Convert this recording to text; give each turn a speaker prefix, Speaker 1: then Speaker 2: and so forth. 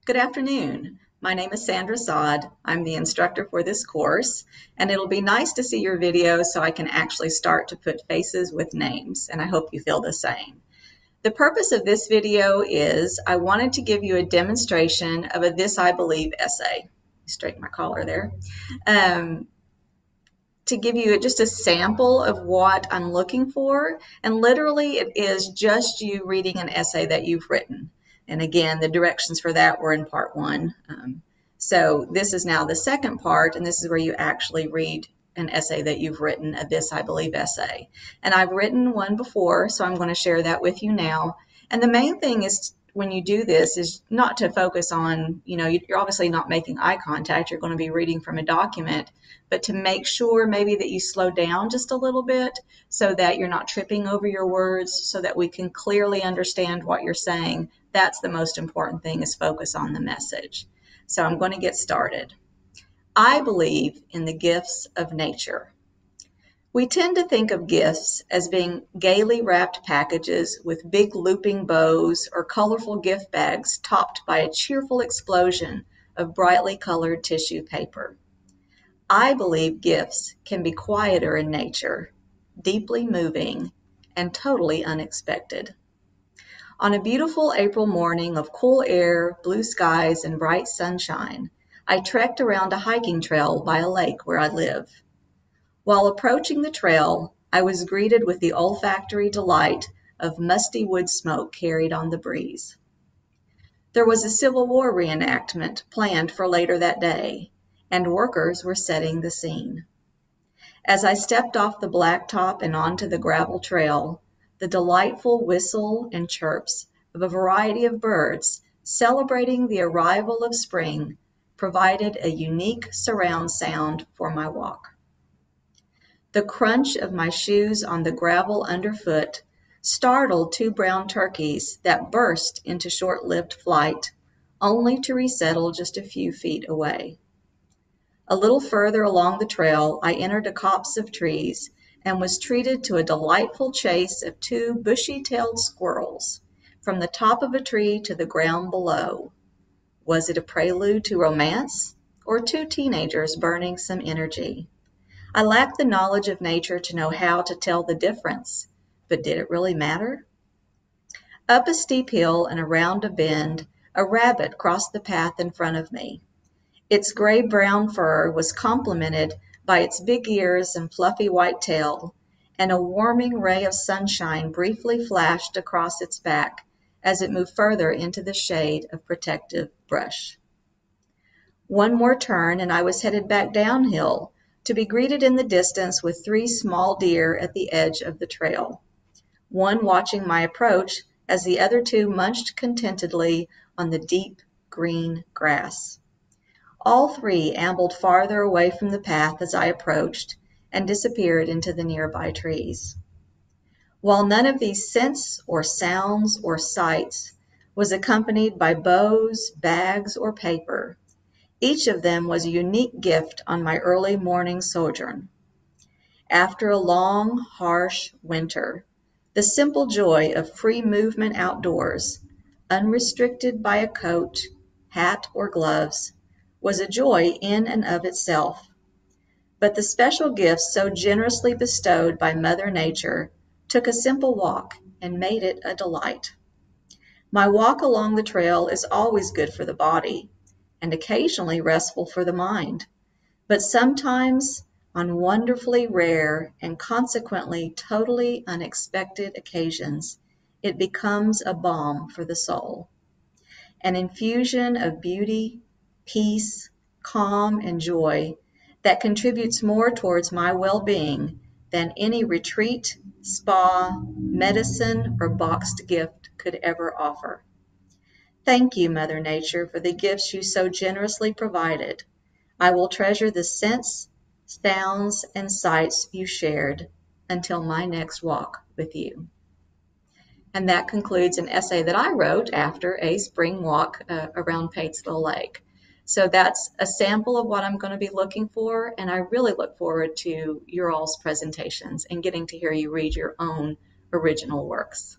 Speaker 1: Good afternoon. My name is Sandra Saad. I'm the instructor for this course, and it'll be nice to see your video so I can actually start to put faces with names, and I hope you feel the same. The purpose of this video is I wanted to give you a demonstration of a This I Believe essay. Straighten my collar there. To give you just a sample of what I'm looking for, and literally it is just you reading an essay that you've written. And again, the directions for that were in part one. So this is now the second part, and this is where you actually read an essay that you've written, a This I Believe essay. And I've written one before, so I'm going to share that with you now. And the main thing is when you do this is not to focus on, you're obviously not making eye contact, you're going to be reading from a document, but to make sure maybe that you slow down just a little bit so that you're not tripping over your words, so that we can clearly understand what you're saying. That's the most important thing, is focus on the message. So I'm going to get started. I believe in the gifts of nature. We tend to think of gifts as being gaily wrapped packages with big looping bows or colorful gift bags topped by a cheerful explosion of brightly colored tissue paper. I believe gifts can be quieter in nature, deeply moving, and totally unexpected. On a beautiful April morning of cool air, blue skies, and bright sunshine, I trekked around a hiking trail by a lake where I live. While approaching the trail, I was greeted with the olfactory delight of musty wood smoke carried on the breeze. There was a Civil War reenactment planned for later that day, and workers were setting the scene. As I stepped off the blacktop and onto the gravel trail, the delightful whistle and chirps of a variety of birds celebrating the arrival of spring provided a unique surround sound for my walk. The crunch of my shoes on the gravel underfoot startled two brown turkeys that burst into short-lived flight, only to resettle just a few feet away. A little further along the trail, I entered a copse of trees and was treated to a delightful chase of two bushy-tailed squirrels from the top of a tree to the ground below. Was it a prelude to romance, or two teenagers burning some energy? I lacked the knowledge of nature to know how to tell the difference, but did it really matter? Up a steep hill and around a bend, a rabbit crossed the path in front of me. Its gray-brown fur was complemented by its big ears and fluffy white tail, and a warming ray of sunshine briefly flashed across its back as it moved further into the shade of protective brush. One more turn and I was headed back downhill, to be greeted in the distance with three small deer at the edge of the trail, one watching my approach as the other two munched contentedly on the deep green grass. All three ambled farther away from the path as I approached and disappeared into the nearby trees. While none of these scents or sounds or sights was accompanied by bows, bags, or paper, each of them was a unique gift on my early morning sojourn. After a long, harsh winter, the simple joy of free movement outdoors, unrestricted by a coat, hat, or gloves, was a joy in and of itself. But the special gifts so generously bestowed by Mother Nature took a simple walk and made it a delight. My walk along the trail is always good for the body, and occasionally restful for the mind, but sometimes on wonderfully rare and consequently totally unexpected occasions, it becomes a balm for the soul, an infusion of beauty, peace, calm, and joy that contributes more towards my well-being than any retreat, spa, medicine, or boxed gift could ever offer. Thank you, Mother Nature, for the gifts you so generously provided. I will treasure the scents, sounds, and sights you shared until my next walk with you. And that concludes an essay that I wrote after a spring walk around Patesville Lake. So that's a sample of what I'm going to be looking for, and I really look forward to your all's presentations and getting to hear you read your own original works.